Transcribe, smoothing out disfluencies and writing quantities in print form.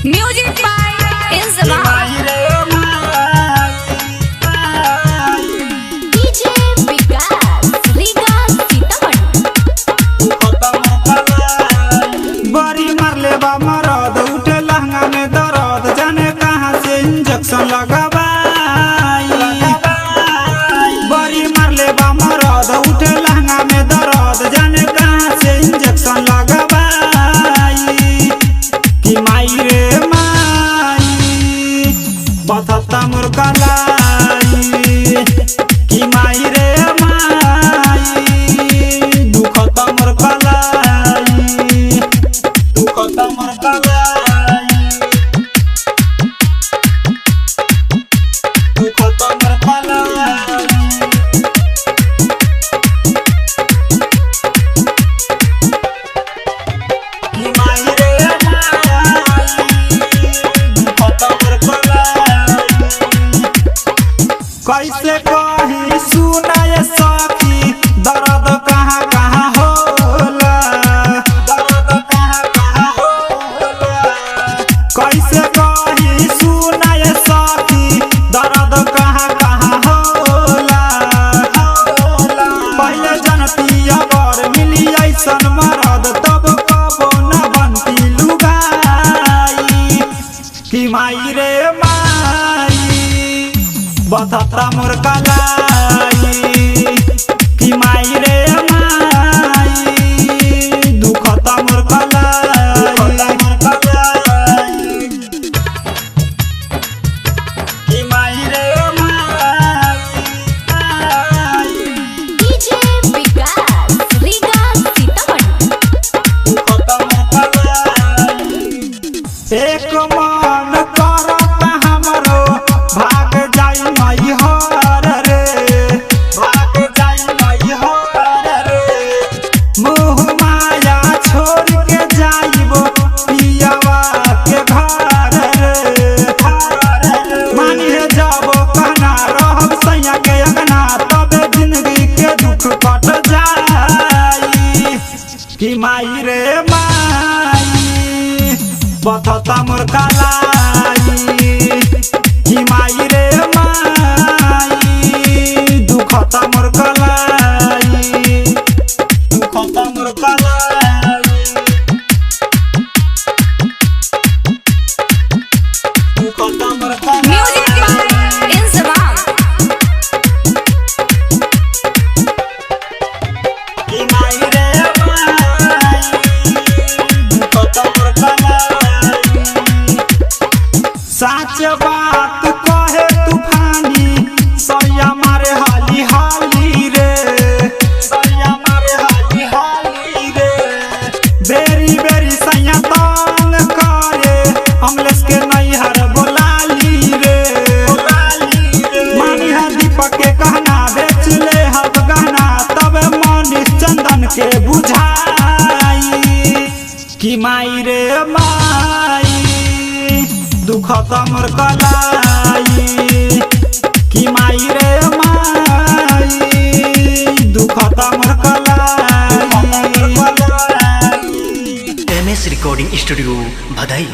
Music by Inzamam DJ विकास रीगा सीतामढ़ी। बड़ी मारले बा मरद उठे लहंगा में दर्द जाने कहाँ से इंजेक्शन लगाबाई। बड़ी मारले बा मरद उठे लहंगा में दर्द जाने कहाँ से इंजेक्शन लगाबाई। कि माई रे माई बथता मोर कलाई। कि माई रे माई दुखता मोर कलाई। दुखता मोर कलाई। दुखता मोर कलाई। कि माई रे कैसे कही सुनाए सखी दर्द कहाँ कहाँ होला। दर्द कहाँ कहाँ होला। कैसे कही सुनाए सखी दर्द कहाँ कहाँ होला। पहले जनती अगर मिली ऐसन मरद तब कबो न बनती लुगाई। कि माई रे माई बथता मोर कलाई। कि माई रे माई दुखता मोर कलाई। कि माई रे माई डीजे विकास रीगा सीतामढ़ी। दुखता मोर कलाई। एक मन करता हमरो भाग जाई मैहर रे। भाग जाई मैहर रे। मोह माया छोड़ के जाइबो पियावा के घर रे। मानी है जाबो कहना रहब सैया के अंगना तबे जिंदगी के दुख कट जाई। कि माई रे माई बथता मोर कलाई। कि माई रे माई दुखता मोर कलाई। दुखता मोर कलाई। दुखता मोर म्यूजिक कलाई। बाय इंजमाम कि माई रे माई दुखता मोर कलाई। सच बात कहे तूफानी सैया मारे हाली हाली रे। सैया मारे हाली हाली रे। बेरी बेरी सैया तंग करे अमलेश के नैहर बोलाली रे। मानी है दीपक के कहना बेच ले हब गहना तब मनीष चंदन के बुझाई। कि माई रे माई दुखता मोर कलाई। कि माई रे माई दुखता मोर कलाई। MS recording studio Bhadai.